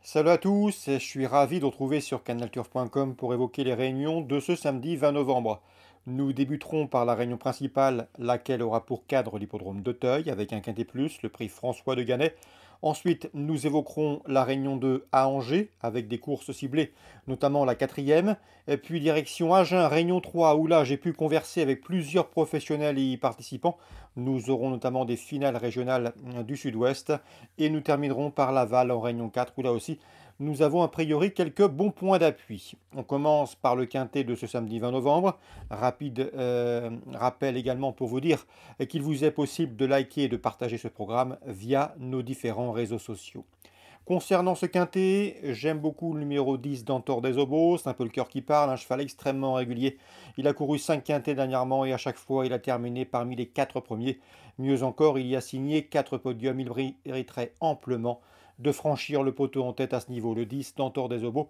Salut à tous, je suis ravi de retrouver sur canalturf.com pour évoquer les réunions de ce samedi 20 novembre. Nous débuterons par la réunion principale, laquelle aura pour cadre l'hippodrome d'Auteuil avec un quintet plus, le prix François de Gannet. Ensuite, nous évoquerons la réunion 2 à Angers avec des courses ciblées, notamment la quatrième. Et puis direction Agen, réunion 3, où là j'ai pu converser avec plusieurs professionnels y participants. Nous aurons notamment des finales régionales du Sud-Ouest. Et nous terminerons par Laval en réunion 4, où là aussi nous avons a priori quelques bons points d'appui. On commence par le quintet de ce samedi 20 novembre. Rapide rappel également pour vous dire qu'il vous est possible de liker et de partager ce programme via nos différents réseaux sociaux. Concernant ce quintet, j'aime beaucoup le numéro 10 d'Antor des Obos, c'est un peu le cœur qui parle, un cheval extrêmement régulier. Il a couru 5 quintets dernièrement et à chaque fois il a terminé parmi les 4 premiers. Mieux encore, il y a signé 4 podiums, il mériterait amplement de franchir le poteau en tête à ce niveau, le 10 d'Antor des Obos.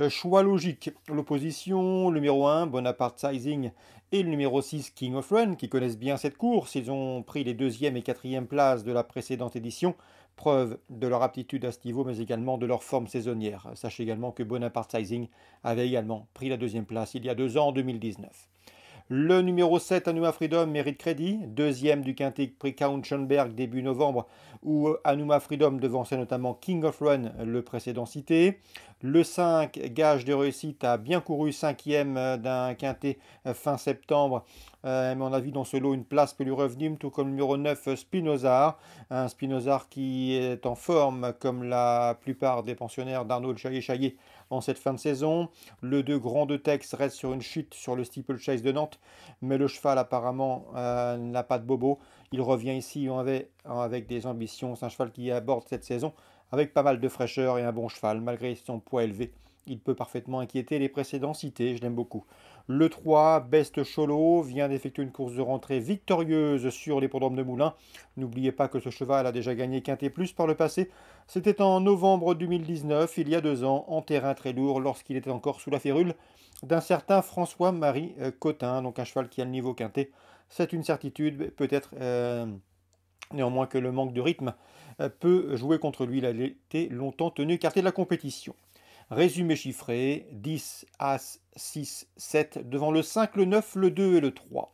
Choix logique, l'opposition, le numéro 1, Bonaparte Sizing, et le numéro 6, King of Run, qui connaissent bien cette course. Ils ont pris les 2e et 4e places de la précédente édition, preuve de leur aptitude à ce niveau, mais également de leur forme saisonnière. Sachez également que Bonaparte Sizing avait également pris la 2e place il y a 2 ans, en 2019. Le numéro 7, Anuma Freedom, mérite crédit. Deuxième du quintet prix Count Schoenberg début novembre, où Anuma Freedom devançait notamment King of Run, le précédent cité. Le 5, gage de réussite, a bien couru 5e d'un quintet fin septembre. Mais on a vu dans ce lot une place peut lui revenir, tout comme le numéro 9, Spinozar. Un Spinozar qui est en forme, comme la plupart des pensionnaires d'Arnaud Chaillet-Chaillet en cette fin de saison. Le 2, Grand de Tex, reste sur une chute sur le steeplechase de Nantes, mais le cheval apparemment n'a pas de bobo. Il revient ici avec des ambitions. C'est un cheval qui aborde cette saison avec pas mal de fraîcheur et un bon cheval, malgré son poids élevé. Il peut parfaitement inquiéter les précédents cités, je l'aime beaucoup. Le 3, Best Cholo, vient d'effectuer une course de rentrée victorieuse sur l'hippodrome de Moulins. N'oubliez pas que ce cheval a déjà gagné Quintet Plus par le passé. C'était en novembre 2019, il y a 2 ans, en terrain très lourd, lorsqu'il était encore sous la férule d'un certain François-Marie Cotin, donc un cheval qui a le niveau quintet. C'est une certitude, peut-être néanmoins que le manque de rythme peut jouer contre lui. Il a été longtemps tenu écarté de la compétition. Résumé chiffré, 10, As, 6, 7, devant le 5, le 9, le 2 et le 3.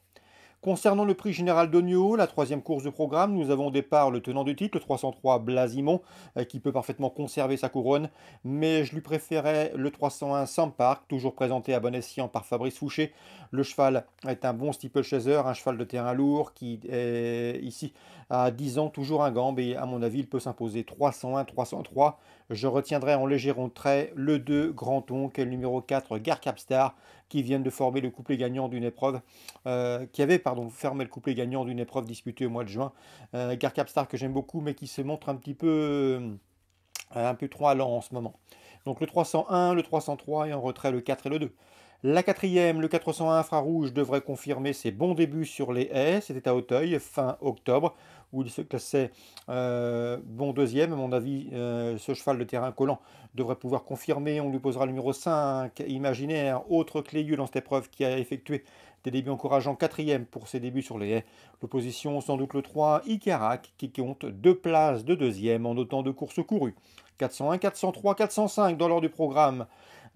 Concernant le prix général d'Ogno, la 3e course de programme, nous avons au départ le tenant du titre, le 303 Blasimon, qui peut parfaitement conserver sa couronne, mais je lui préférais le 301 Sampark, toujours présenté à bon escient par Fabrice Fouché. Le cheval est un bon steeplechaser, un cheval de terrain lourd qui est ici à 10 ans, toujours un gambe, et à mon avis, il peut s'imposer 301, 303. Je retiendrai en léger retrait le 2 Granton, qui est le numéro 4 Gare Capstar, qui viennent de former le couplet gagnant d'une épreuve, qui avait fermé le couplet gagnant d'une épreuve disputée au mois de juin. Gare Capstar que j'aime beaucoup, mais qui se montre un peu trop allant en ce moment. Donc le 301, le 303 et en retrait le 4 et le 2. La 4e, le 401 infrarouge, devrait confirmer ses bons débuts sur les haies. C'était à Auteuil, fin octobre, où il se classait bon deuxième. À mon avis, ce cheval de terrain collant devrait pouvoir confirmer. On lui posera le numéro 5, Imaginaire, autre Cléieux dans cette épreuve qui a effectué des débuts encourageants, 4e pour ses débuts sur les haies. L'opposition, sans doute le 3, Icarac, qui compte 2 places de deuxième en autant de courses courues. 401, 403, 405 dans l'ordre du programme.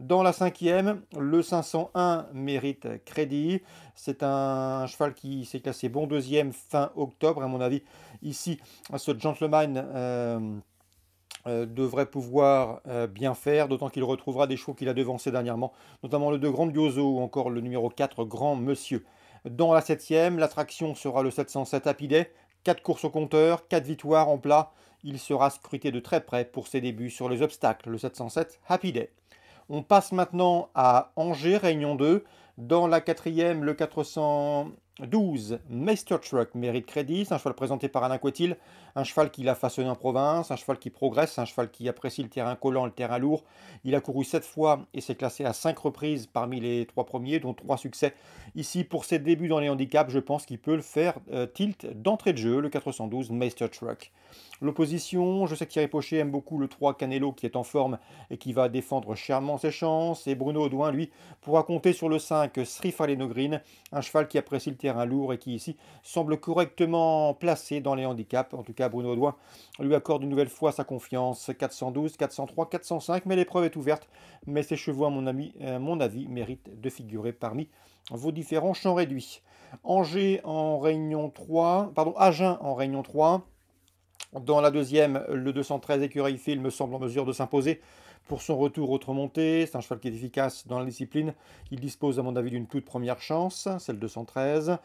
Dans la 5e, le 501 mérite crédit. C'est un cheval qui s'est classé bon deuxième fin octobre. À mon avis, ici, ce gentleman devrait pouvoir bien faire, d'autant qu'il retrouvera des chevaux qu'il a devancés dernièrement, notamment le 2 Grandioso ou encore le numéro 4 Grand Monsieur. Dans la 7e, l'attraction sera le 707 Happy 4 courses au compteur, 4 victoires en plat. Il sera scruté de très près pour ses débuts sur les obstacles, le 707 Happy Day. On passe maintenant à Angers, Réunion 2. Dans la 4e, le 412 Meister Truck mérite crédit. C'est un cheval présenté par Alain Couetil, un cheval qui l'a façonné en province, un cheval qui progresse, un cheval qui apprécie le terrain collant, le terrain lourd. Il a couru 7 fois et s'est classé à 5 reprises parmi les 3 premiers, dont 3 succès. Ici, pour ses débuts dans les handicaps, je pense qu'il peut le faire tilt d'entrée de jeu, le 412 Meister Truck. L'opposition, je sais que Thierry Pochet aime beaucoup le 3 Canelo qui est en forme et qui va défendre chèrement ses chances. Et Bruno Audouin, lui, pourra compter sur le 5 5, Srifaleno Green, un cheval qui apprécie le terrain lourd et qui ici semble correctement placé dans les handicaps. En tout cas, Bruno Audouin lui accorde une nouvelle fois sa confiance. 412, 403, 405, mais l'épreuve est ouverte. Mais ces chevaux, à mon avis, méritent de figurer parmi vos différents champs réduits. Angers en réunion 3, pardon, Agen en réunion 3. Dans la deuxième, le 213 Écureille Phil me semble en mesure de s'imposer pour son retour au remonté. C'est un cheval qui est efficace dans la discipline. Il dispose, à mon avis, d'une toute première chance, celle 213.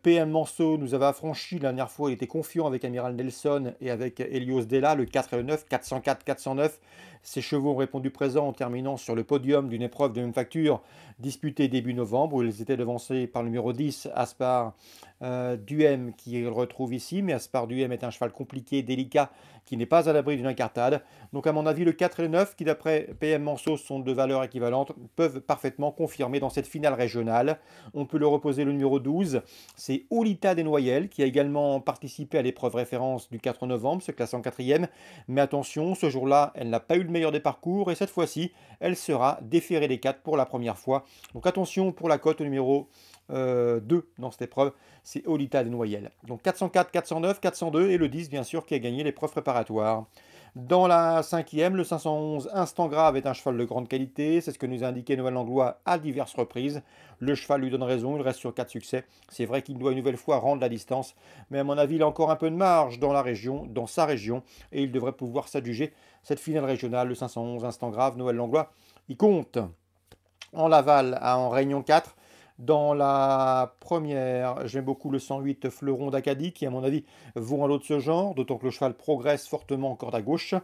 PM Manceau nous avait affranchi la dernière fois. Il était confiant avec Amiral Nelson et avec Helios Della, le 4 et le 9, 404, 409. Ces chevaux ont répondu présent en terminant sur le podium d'une épreuve de même facture disputée début novembre, où ils étaient devancés par le numéro 10, Aspar Duhem, qui retrouve ici. Mais Aspar Duhem est un cheval compliqué, délicat, qui n'est pas à l'abri d'une incartade. Donc à mon avis, le 4 et le 9, qui d'après PM Manceau sont de valeurs équivalentes, peuvent parfaitement confirmer dans cette finale régionale. On peut le reposer le numéro 12, c'est Olita Desnoyelles, qui a également participé à l'épreuve référence du 4 novembre, se classe en 4e. Mais attention, ce jour-là, elle n'a pas eu le meilleur des parcours, et cette fois-ci, elle sera déférée des 4 pour la première fois. Donc attention pour la cote au numéro 2 dans cette épreuve, c'est Olita Desnoyelles. Donc 404, 409, 402 et le 10 bien sûr qui a gagné l'épreuve préparatoire. Dans la cinquième, le 511 Instant Grave est un cheval de grande qualité, c'est ce que nous a indiqué Noël Langlois à diverses reprises. Le cheval lui donne raison, il reste sur 4 succès. C'est vrai qu'il doit une nouvelle fois rendre la distance, mais à mon avis il a encore un peu de marge dans la région, dans sa région, et il devrait pouvoir s'adjuger cette finale régionale, le 511 Instant Grave. Noël Langlois, il compte. En Laval, en Réunion 4, dans la première, j'aime beaucoup le 108 Fleuron d'Acadie, qui à mon avis vaut un lot de ce genre, d'autant que le cheval progresse fortement en corde à gauche.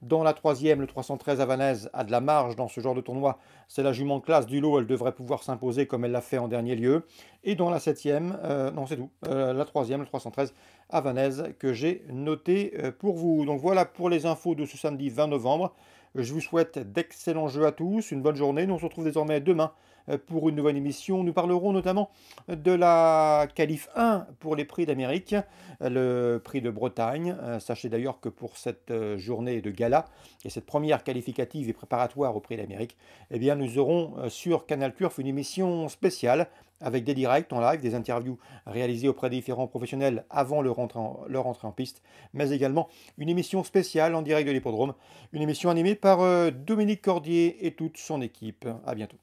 Dans la troisième, le 313 Havanaise a de la marge dans ce genre de tournoi. C'est la jument de classe du lot, elle devrait pouvoir s'imposer comme elle l'a fait en dernier lieu. Et dans la septième, non c'est tout, la troisième, le 313 Havanaise que j'ai noté pour vous. Donc voilà pour les infos de ce samedi 20 novembre. Je vous souhaite d'excellents jeux à tous, une bonne journée. Nous on se retrouve désormais demain pour une nouvelle émission. Nous parlerons notamment de la qualif 1 pour les prix d'Amérique, le prix de Bretagne. Sachez d'ailleurs que pour cette journée de gala et cette première qualificative et préparatoire au prix d'Amérique, eh bien nous aurons sur Canal Turf une émission spéciale avec des directs en live, des interviews réalisées auprès des différents professionnels avant leur entrée en piste, mais également une émission spéciale en direct de l'hippodrome, une émission animée par Dominique Cordier et toute son équipe. À bientôt.